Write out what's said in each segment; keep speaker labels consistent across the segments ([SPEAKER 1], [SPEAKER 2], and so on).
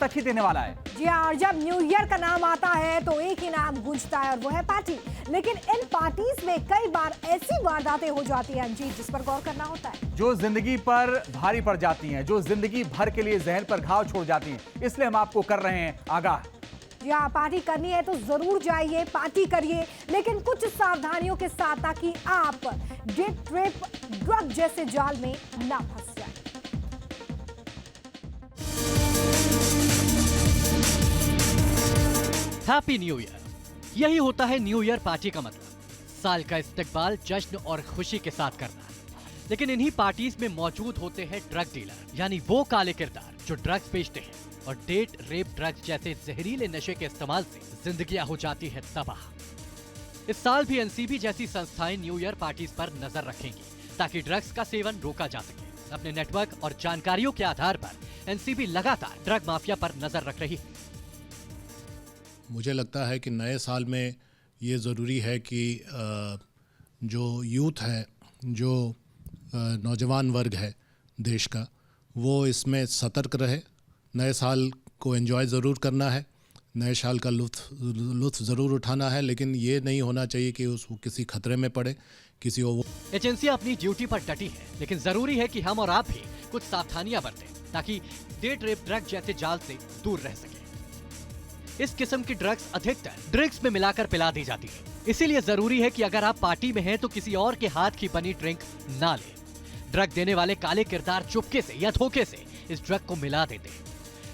[SPEAKER 1] सच ही देने वाला है।
[SPEAKER 2] जी हाँ, और जब न्यू ईयर का नाम आता है तो एक ही नाम गूंजता है और वो है पार्टी। लेकिन इन पार्टीज में कई बार ऐसी वारदातें हो जाती हैं जी, जिस पर गौर करना होता है,
[SPEAKER 1] जो जिंदगी पर भारी पड़ जाती हैं, जो जिंदगी भर के लिए जहन पर घाव छोड़ जाती हैं। इसलिए हम आपको कर रहे हैं आगाह।
[SPEAKER 2] जी हाँ, पार्टी करनी है तो जरूर जाइए, पार्टी करिए, लेकिन कुछ सावधानियों के साथ, ताकि आप डेट रेप ड्रग जैसे जाल में ना फंस जाए।
[SPEAKER 3] हैप्पी न्यू ईयर, यही होता है न्यू ईयर पार्टी का मतलब। साल का इस्तकबाल जश्न और खुशी के साथ करना। लेकिन इन्हीं पार्टीज में मौजूद होते हैं ड्रग डीलर, यानी वो काले किरदार जो ड्रग्स बेचते हैं और डेट रेप ड्रग्स जैसे जहरीले नशे के इस्तेमाल से जिंदगियां हो जाती है तबाह। इस साल भी एनसीबी जैसी संस्थाएं न्यू ईयर पार्टीज पर नजर रखेंगी ताकि ड्रग्स का सेवन रोका जा सके। अपने नेटवर्क और जानकारियों के आधार पर एनसीबी लगातार ड्रग माफिया पर नजर रख रही है।
[SPEAKER 4] मुझे लगता है कि नए साल में ये ज़रूरी है कि जो यूथ है, जो नौजवान वर्ग है देश का, वो इसमें सतर्क रहे। नए साल को एंजॉय ज़रूर करना है, नए साल का लुत्फ ज़रूर उठाना है, लेकिन ये नहीं होना चाहिए कि उस किसी खतरे में पड़े, किसी को।
[SPEAKER 3] एजेंसियां अपनी ड्यूटी पर डटी है, लेकिन जरूरी है कि हम और आप भी कुछ सावधानियां बरतें ताकि डेट रेप ड्रग जैसे जाल से दूर रह सके। इस किस्म की ड्रग्स अधिकतर ड्रिंक्स में मिलाकर पिला दी जाती है, इसीलिए जरूरी है कि अगर आप पार्टी में हैं तो किसी और के हाथ की बनी ड्रिंक ना लें। ड्रग देने वाले काले किरदार चुपके से या धोखे से इस ड्रग को मिला देते हैं,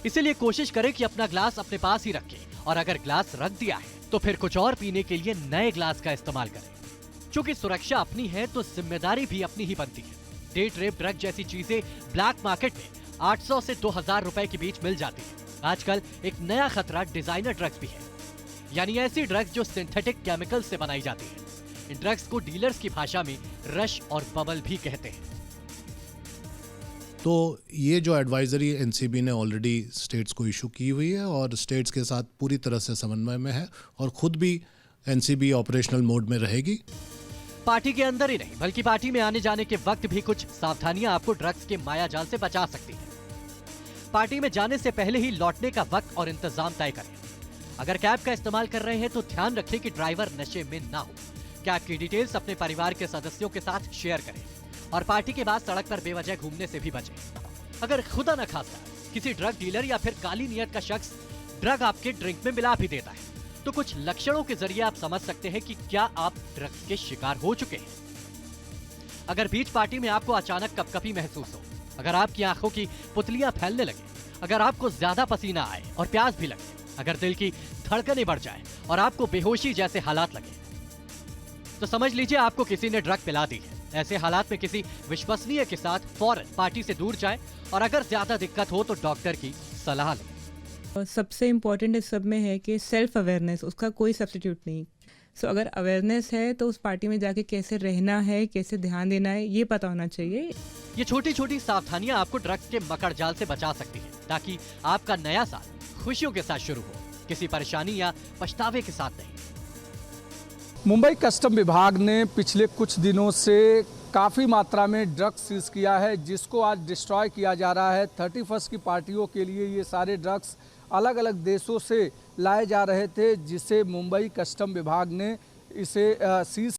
[SPEAKER 3] इसीलिए कोशिश करें कि अपना ग्लास अपने पास ही रखें और अगर ग्लास रख दिया है तो फिर कुछ और पीने के लिए नए ग्लास का इस्तेमाल करें। चूंकि सुरक्षा अपनी है तो जिम्मेदारी भी अपनी ही बनती है। डेट रेप ड्रग जैसी चीजें ब्लैक मार्केट में 800 से 2000 रुपए के बीच मिल जाती है। आजकल एक नया खतरा डिजाइनर ड्रग्स भी है, यानी ऐसी ड्रग्स जो सिंथेटिक केमिकल से बनाई जाती है। इन ड्रग्स को डीलर्स की भाषा में रश और बबल भी कहते हैं।
[SPEAKER 4] तो ये जो एडवाइजरी एनसीबी ने ऑलरेडी स्टेट्स को इशू की हुई है और स्टेट्स के साथ पूरी तरह से समन्वय में है और खुद भी एनसीबी ऑपरेशनल मोड में रहेगी।
[SPEAKER 3] पार्टी के अंदर ही नहीं बल्कि पार्टी में आने जाने के वक्त भी कुछ सावधानियां आपको ड्रग्स के माया जाल से बचा सकती हैं। पार्टी में जाने से पहले ही लौटने का वक्त और इंतजाम तय करें। अगर कैब का इस्तेमाल कर रहे हैं तो ध्यान रखें कि ड्राइवर नशे में ना हो। कैब की डिटेल्स अपने परिवार के सदस्यों के साथ शेयर करें और पार्टी के बाद सड़क पर बेवजह घूमने से भी बचें। अगर खुदा न खास्ता किसी ड्रग डीलर या फिर काली नियत का शख्स ड्रग आपके ड्रिंक में मिला भी देता है तो कुछ लक्षणों के जरिए आप समझ सकते हैं कि क्या आप ड्रग्स के शिकार हो चुके हैं। अगर बीच पार्टी में आपको अचानक कपकपी महसूस हो, अगर आपकी आंखों की पुतलियां फैलने लगे, अगर आपको ज्यादा पसीना आए और प्यास भी लगे, अगर दिल की धड़कनें बढ़ जाए और आपको बेहोशी जैसे हालात लगे, तो समझ लीजिए आपको किसी ने ड्रग पिला दी है। ऐसे हालात में किसी विश्वसनीय के साथ फौरन पार्टी से दूर जाएं और अगर ज्यादा दिक्कत हो तो डॉक्टर की सलाह लें।
[SPEAKER 5] सबसे इम्पोर्टेंट इस सब में है कि सेल्फ अवेयरनेस, उसका कोई सब्स्टिट्यूट नहीं। सो अगर अवेयरनेस है तो उस पार्टी में जाके कैसे रहना है, कैसे ध्यान देना है, ये पता होना चाहिए।
[SPEAKER 3] ये छोटी छोटी सावधानियां आपको ड्रग्स के मकड़ जाल से बचा सकती है ताकि आपका नया साल खुशियों के साथ शुरू हो, किसी परेशानी या पछतावे के साथ नहीं।
[SPEAKER 6] मुंबई कस्टम विभाग ने पिछले कुछ दिनों से काफ़ी मात्रा में ड्रग्स सीज किया है, जिसको आज डिस्ट्रॉय किया जा रहा है। 31 की पार्टियों के लिए ये सारे ड्रग्स अलग अलग देशों से लाए जा रहे थे, जिसे मुंबई कस्टम विभाग ने इसे सीज